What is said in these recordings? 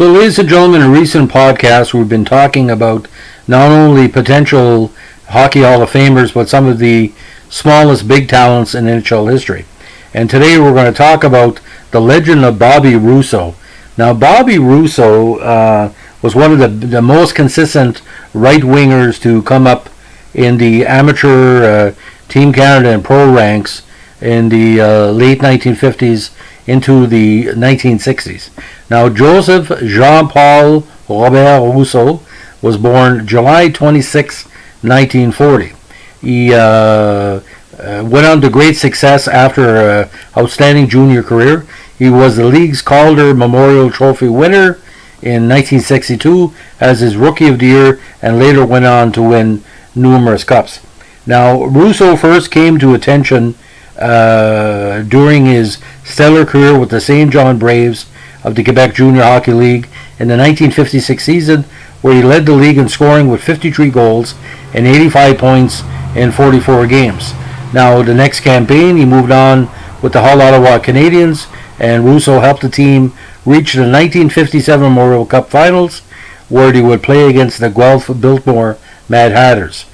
So, ladies and gentlemen, in recent podcasts, we've been talking about not only potential Hockey Hall of Famers, but some of the smallest big talents in NHL history. And today we're going to talk about the legend of Bobby Rousseau. Now, Bobby Rousseau was one of the most consistent right-wingers to come up in the amateur Team Canada and pro ranks in the late 1950s into the 1960s. Now, Joseph Jean-Paul Robert Rousseau was born July 26, 1940. He went on to great success after an outstanding junior career. He was the league's Calder Memorial Trophy winner in 1962 as his Rookie of the Year, and later went on to win numerous cups. Now, Rousseau first came to attention during his stellar career with the St. John Braves of the Quebec Junior Hockey League in the 1956 season, where he led the league in scoring with 53 goals and 85 points in 44 games. Now, the next campaign, he moved on with the Hull Ottawa Canadiens, and Rousseau helped the team reach the 1957 Memorial Cup Finals, where they would play against the Guelph Biltmore Mad Hatters.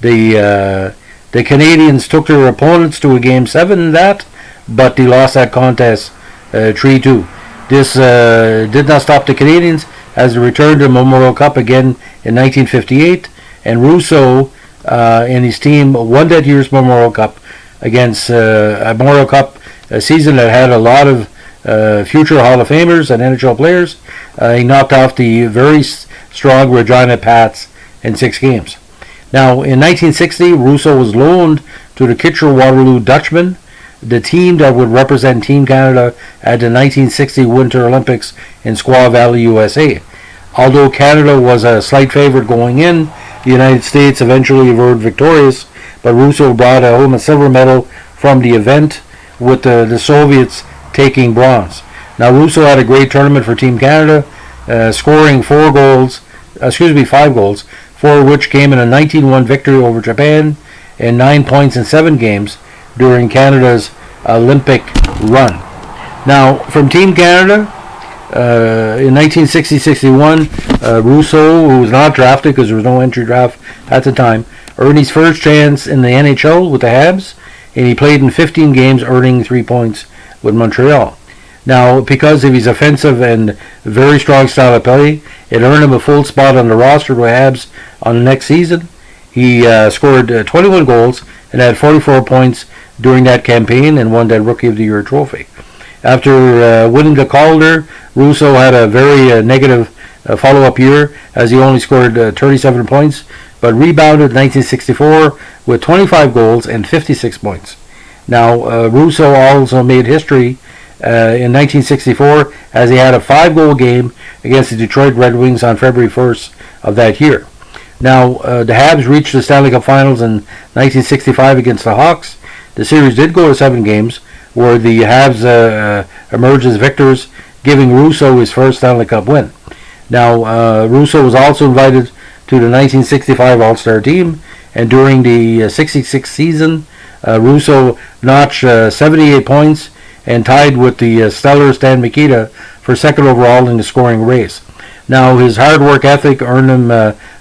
The Canadiens took their opponents to a Game 7 in that, but they lost that contest 3-2. This did not stop the Canadiens as they returned to the Memorial Cup again in 1958, and Rousseau and his team won that year's Memorial Cup against a Memorial Cup season that had a lot of future Hall of Famers and NHL players. He knocked off the very strong Regina Pats in 6 games. Now, in 1960, Rousseau was loaned to the Kitchener-Waterloo Dutchmen, the team that would represent Team Canada at the 1960 Winter Olympics in Squaw Valley, USA. Although Canada was a slight favorite going in, the United States eventually emerged victorious, but Rousseau brought home a silver medal from the event, with the Soviets taking bronze. Now, Rousseau had a great tournament for Team Canada, scoring 5 goals, 4 of which came in a 19-1 victory over Japan, and 9 points in 7 games during Canada's Olympic run. Now, from Team Canada, in 1960-61, Rousseau, who was not drafted because there was no entry draft at the time, earned his first chance in the NHL with the Habs, and he played in 15 games, earning 3 points with Montreal. Now, because of his offensive and very strong style of play, it earned him a full spot on the roster with Habs on the next season. He scored 21 goals and had 44 points during that campaign and won that Rookie of the Year trophy. After winning the Calder, Rousseau had a very negative follow-up year, as he only scored 37 points, but rebounded in 1964 with 25 goals and 56 points. Now, Rousseau also made history in 1964 as he had a 5-goal game against the Detroit Red Wings on February 1st of that year. Now, the Habs reached the Stanley Cup Finals in 1965 against the Hawks. The series did go to 7 games, where the Habs emerged as victors, giving Rousseau his first Stanley Cup win. Now, Rousseau was also invited to the 1965 All-Star team, and during the 66 season, Rousseau notched 78 points and tied with the stellar Stan Mikita for second overall in the scoring race. Now, his hard work ethic earned him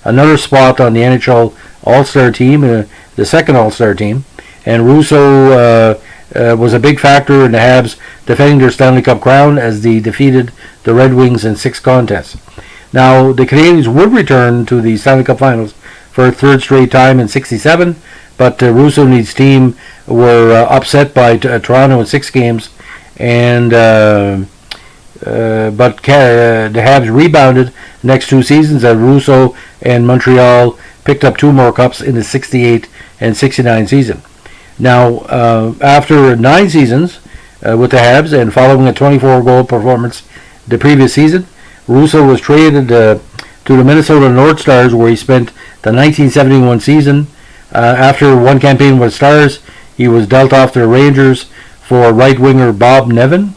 another spot on the NHL All-Star team, the second All-Star team, and Rousseau was a big factor in the Habs defending their Stanley Cup crown as they defeated the Red Wings in 6 contests. Now, the Canadiens would return to the Stanley Cup Finals for a 3rd straight time in 67, but Rousseau and his team were upset by Toronto in 6 games, and the Habs rebounded the next 2 seasons as Rousseau and Montreal picked up 2 more cups in the 68 and 69 season. Now, after 9 seasons with the Habs and following a 24-goal performance the previous season, Rousseau was traded to the Minnesota North Stars, where he spent the 1971 season. After 1 campaign with Stars, he was dealt off to the Rangers for right winger Bob Nevin,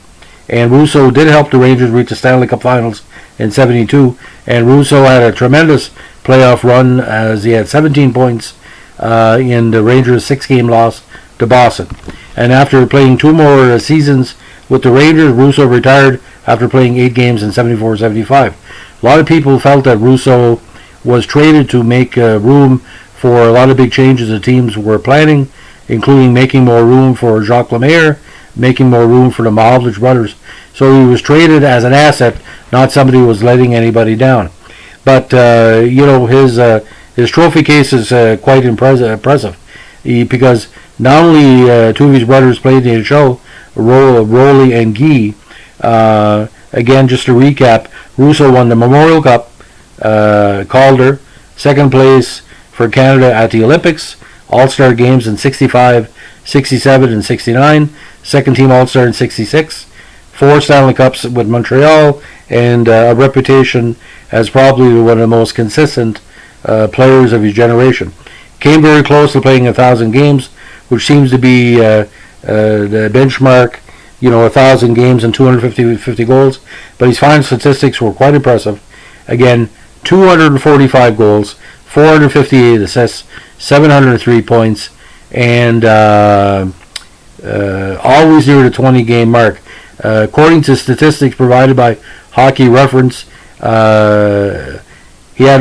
and Rousseau did help the Rangers reach the Stanley Cup Finals in 72, and Rousseau had a tremendous playoff run as he had 17 points in the Rangers' 6-game loss to Boston. And after playing 2 more seasons With the Rangers, Rousseau retired after playing 8 games in 74-75. A lot of people felt that Rousseau was traded to make room for a lot of big changes the teams were planning, including making more room for Jacques Lemaire, making more room for the Mahovlich brothers. So he was traded as an asset, not somebody who was letting anybody down. But his trophy case is quite impressive, because not only two of his brothers played in the NHL, Rolly and Guy. Again, just to recap, Rousseau won the Memorial Cup, Calder, second place for Canada at the Olympics, All-Star Games in 65, 67, and 69, second team All-Star in 66, 4 Stanley Cups with Montreal, and a reputation as probably one of the most consistent players of his generation. Came very close to playing 1,000 games, which seems to be the benchmark, 1,000 games and 250 goals. But his final statistics were quite impressive. Again, 245 goals, 458 assists, 703 points, and always near the 20-game mark. According to statistics provided by Hockey Reference, he had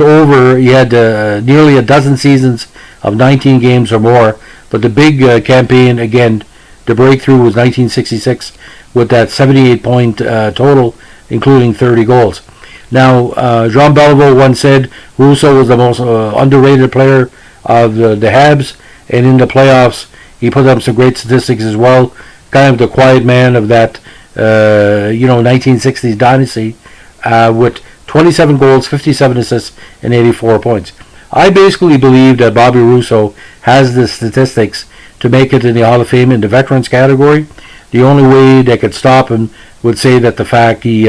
nearly a dozen seasons of 19 games or more. But the big campaign, again, the breakthrough was 1966 with that 78-point total, including 30 goals. Now, Jean Beliveau once said Rousseau was the most underrated player of the Habs, and in the playoffs, he put up some great statistics as well. Kind of the quiet man of that, 1960s dynasty, with 27 goals, 57 assists, and 84 points. I basically believe that Bobby Rousseau has the statistics to make it in the Hall of Fame in the veterans category. The only way they could stop him would say that the fact he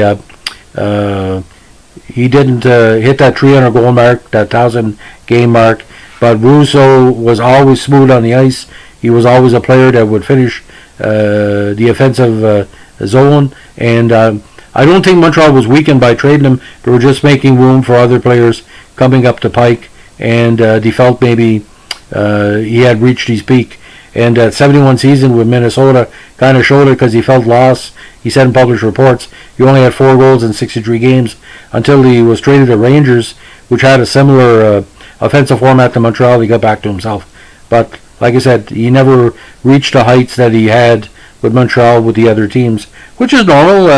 didn't hit that 300 goal mark, that 1,000 game mark. But Rousseau was always smooth on the ice. He was always a player that would finish the offensive zone. And I don't think Montreal was weakened by trading him. They were just making room for other players coming up the pike. And they felt maybe he had reached his peak. And that 71 season with Minnesota kind of showed it, because he felt lost. He said in published reports he only had 4 goals in 63 games until he was traded to Rangers, which had a similar offensive format to Montreal. He got back to himself. But like I said, he never reached the heights that he had with Montreal with the other teams, which is normal.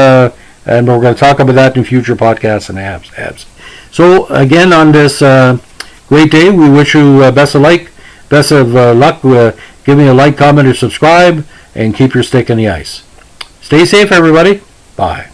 And we're going to talk about that in future podcasts and Habs. So again, on this great day, we wish you best of luck. Give me a like, comment, or subscribe, and keep your stick in the ice. Stay safe, everybody. Bye.